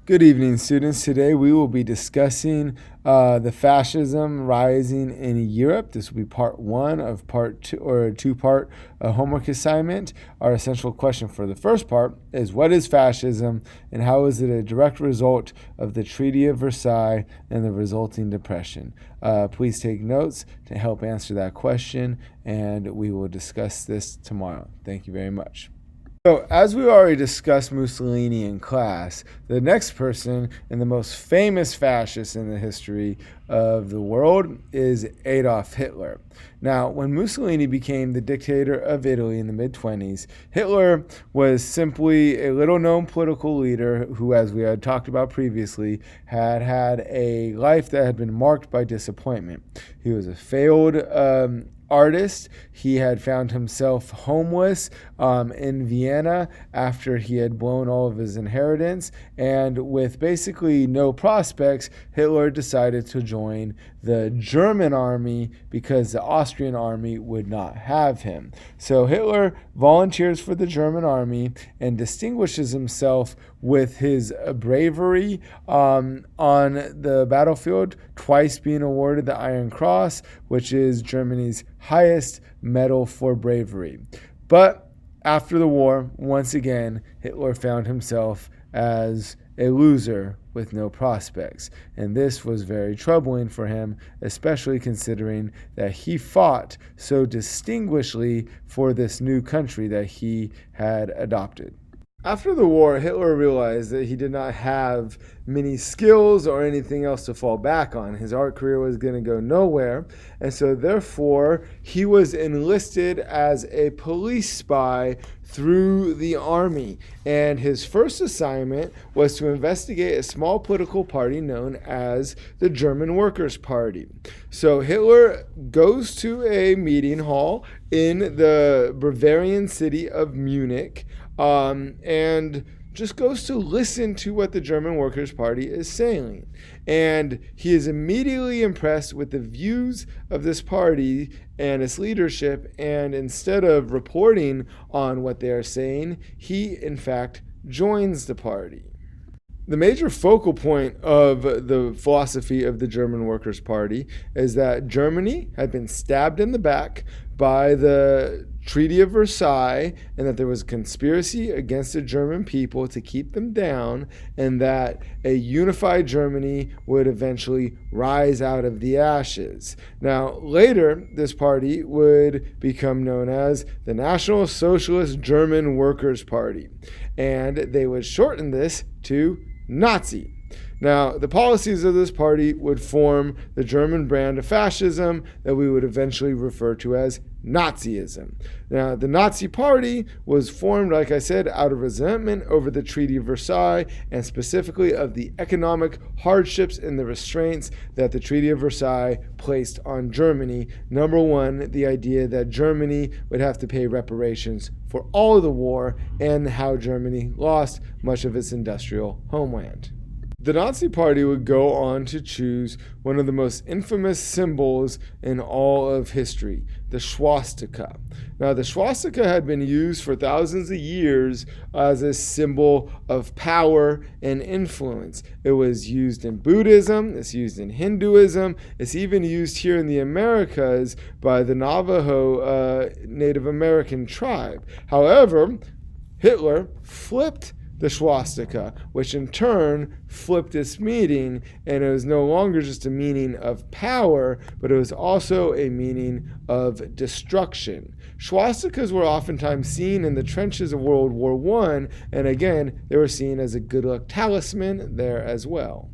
Good evening, students. Today we will be discussing the fascism rising in Europe. This will be part one of part two, or a two-part homework assignment. Our essential question for the first part is, what is fascism and how is it a direct result of the Treaty of Versailles and the resulting depression? Please take notes to help answer that question, and we will discuss this tomorrow. Thank you very much. So, as we already discussed Mussolini in class, the next person and the most famous fascist in the history of the world is Adolf Hitler. Now, when Mussolini became the dictator of Italy in the mid-20s, Hitler was simply a little-known political leader who, as we had talked about previously, had had a life that had been marked by disappointment. He was a failed artist. He had found himself homeless in Vienna after he had blown all of his inheritance, and with basically no prospects, Hitler decided to join the German army because the Austrian army would not have him. So Hitler volunteers for the German army and distinguishes himself with his bravery on the battlefield, twice being awarded the Iron Cross, which is Germany's highest medal for bravery. But after the war, once again, Hitler found himself as a loser with no prospects. And this was very troubling for him, especially considering that he fought so distinguishedly for this new country that he had adopted. After the war, Hitler realized that he did not have many skills or anything else to fall back on. His art career was going to go nowhere, and so therefore he was enlisted as a police spy through the army. And his first assignment was to investigate a small political party known as the German Workers' Party. So Hitler goes to a meeting hall in the Bavarian city of Munich, and just goes to listen to what the German Workers' Party is saying. And he is immediately impressed with the views of this party and its leadership, and instead of reporting on what they are saying, he, in fact, joins the party. The major focal point of the philosophy of the German Workers' Party is that Germany had been stabbed in the back by the Treaty of Versailles, and that there was a conspiracy against the German people to keep them down, and that a unified Germany would eventually rise out of the ashes. Now, later, this party would become known as the National Socialist German Workers' Party, and they would shorten this to Nazi. Now, the policies of this party would form the German brand of fascism that we would eventually refer to as Nazism. Now, the Nazi Party was formed, like I said, out of resentment over the Treaty of Versailles, and specifically of the economic hardships and the restraints that the Treaty of Versailles placed on Germany. Number one, the idea that Germany would have to pay reparations for all of the war and how Germany lost much of its industrial homeland. The Nazi Party would go on to choose one of the most infamous symbols in all of history, the swastika. Now, the swastika had been used for thousands of years as a symbol of power and influence. It was used in Buddhism, it's used in Hinduism, it's even used here in the Americas by the Navajo Native American tribe. However, Hitler flipped the swastika, which in turn flipped its meaning, and it was no longer just a meaning of power, but it was also a meaning of destruction. Swastikas were oftentimes seen in the trenches of World War I, and again, they were seen as a good luck talisman there as well.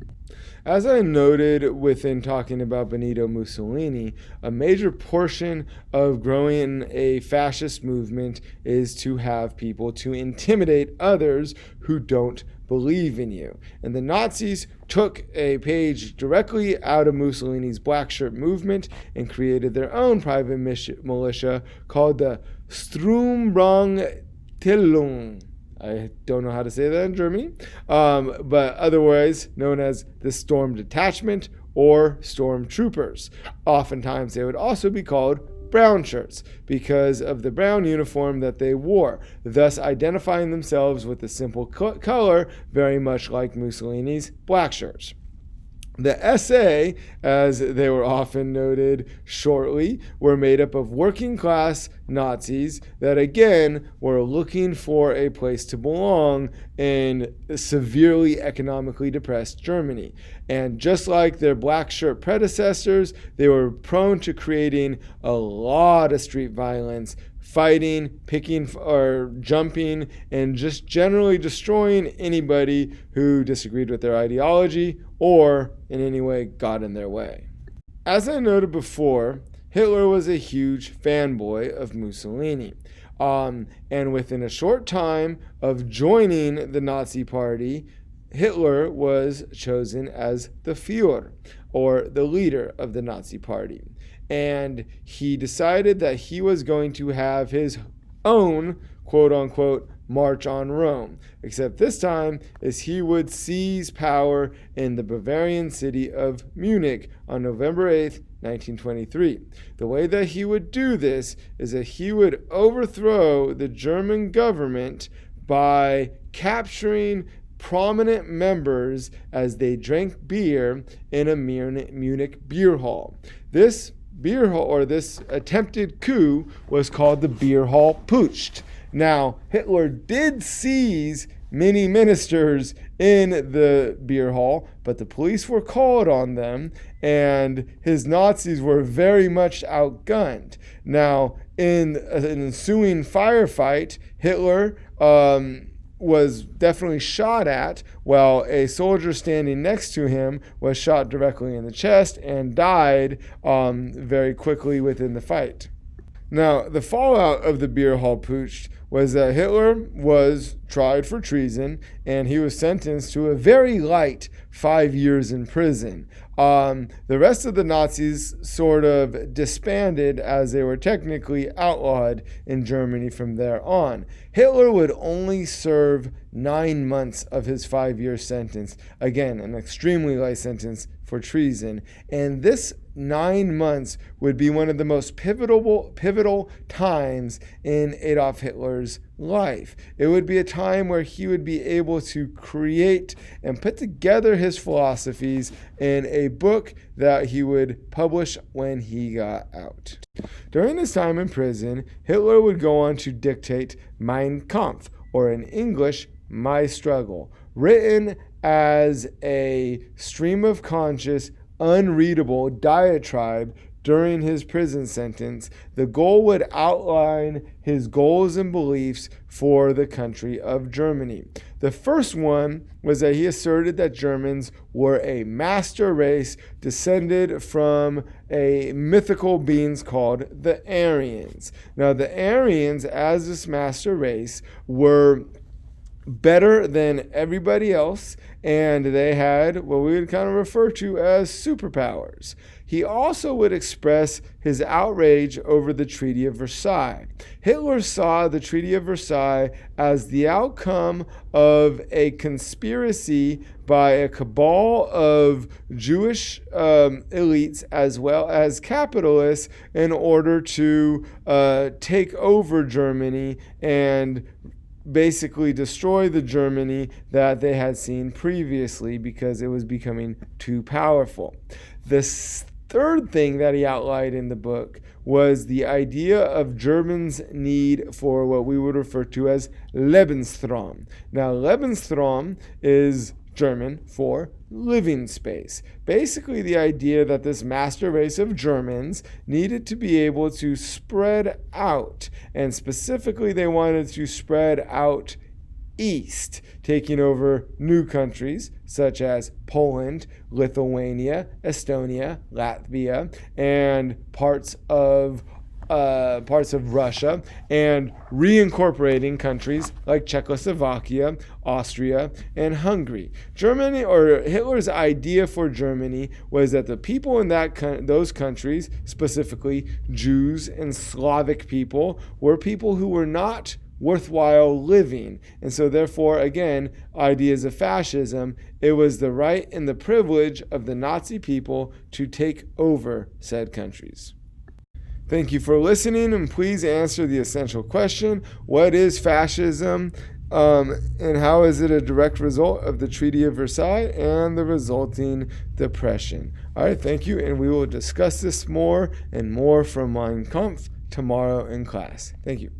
As I noted within talking about Benito Mussolini, a major portion of growing a fascist movement is to have people to intimidate others who don't believe in you. And the Nazis took a page directly out of Mussolini's Black Shirt movement and created their own private militia called the Sturmbanntilgung. I don't know how to say that in Germany, but otherwise known as the Storm Detachment or Stormtroopers. Oftentimes they would also be called brown shirts because of the brown uniform that they wore, thus identifying themselves with the simple color, very much like Mussolini's black shirts. The SA, as they were often noted shortly, were made up of working class Nazis that again were looking for a place to belong in severely economically depressed Germany. And just like their black shirt predecessors, they were prone to creating a lot of street violence, fighting, picking or jumping, and just generally destroying anybody who disagreed with their ideology or in any way got in their way. As I noted before, Hitler was a huge fanboy of Mussolini. And within a short time of joining the Nazi Party, Hitler was chosen as the Führer, or the leader of the Nazi Party. And he decided that he was going to have his own, quote-unquote, march on Rome, except this time is he would seize power in the Bavarian city of Munich on November 8th, 1923. The way that he would do this is that he would overthrow the German government by capturing prominent members as they drank beer in a Munich beer hall. This beer hall, or this attempted coup, was called the Beer Hall Putsch. Now, Hitler did seize many ministers in the beer hall, but the police were called on them, and his Nazis were very much outgunned. Now, in an ensuing firefight, Hitler was definitely shot at, while a soldier standing next to him was shot directly in the chest and died very quickly within the fight. Now, the fallout of the Beer Hall Putsch was that Hitler was tried for treason, and he was sentenced to a very light 5 years in prison. The rest of the Nazis sort of disbanded, as they were technically outlawed in Germany from there on. Hitler would only serve 9 months of his 5-year sentence. Again, an extremely light sentence for treason. And this 9 months would be one of the most pivotal times in Adolf Hitler's life. It would be a time where he would be able to create and put together his philosophies in a book that he would publish when he got out. During his time in prison, Hitler would go on to dictate Mein Kampf, or in English, My Struggle, written as a stream of conscious, unreadable diatribe during his prison sentence. The goal would outline his goals and beliefs for the country of Germany. The first one was that he asserted that Germans were a master race descended from a mythical beings called the Aryans. Now, the Aryans, as this master race, were better than everybody else, and they had what we would kind of refer to as superpowers. He also would express his outrage over the Treaty of Versailles. Hitler saw the Treaty of Versailles as the outcome of a conspiracy by a cabal of Jewish elites as well as capitalists in order to take over Germany and basically destroy the Germany that they had seen previously because it was becoming too powerful. The third thing that he outlined in the book was the idea of Germans' need for what we would refer to as Lebensraum. Now, Lebensraum is German for living space. Basically, the idea that this master race of Germans needed to be able to spread out, and specifically they wanted to spread out east, taking over new countries such as Poland, Lithuania, Estonia, Latvia, and parts of Russia, and reincorporating countries like Czechoslovakia, Austria, and Hungary. Germany, or Hitler's idea for Germany, was that the people in those countries, specifically Jews and Slavic people, were people who were not worthwhile living. And so therefore, again, ideas of fascism, it was the right and the privilege of the Nazi people to take over said countries. Thank you for listening, and please answer the essential question: what is fascism, and how is it a direct result of the Treaty of Versailles and the resulting depression? All right, thank you, and we will discuss this more and more from Mein Kampf tomorrow in class. Thank you.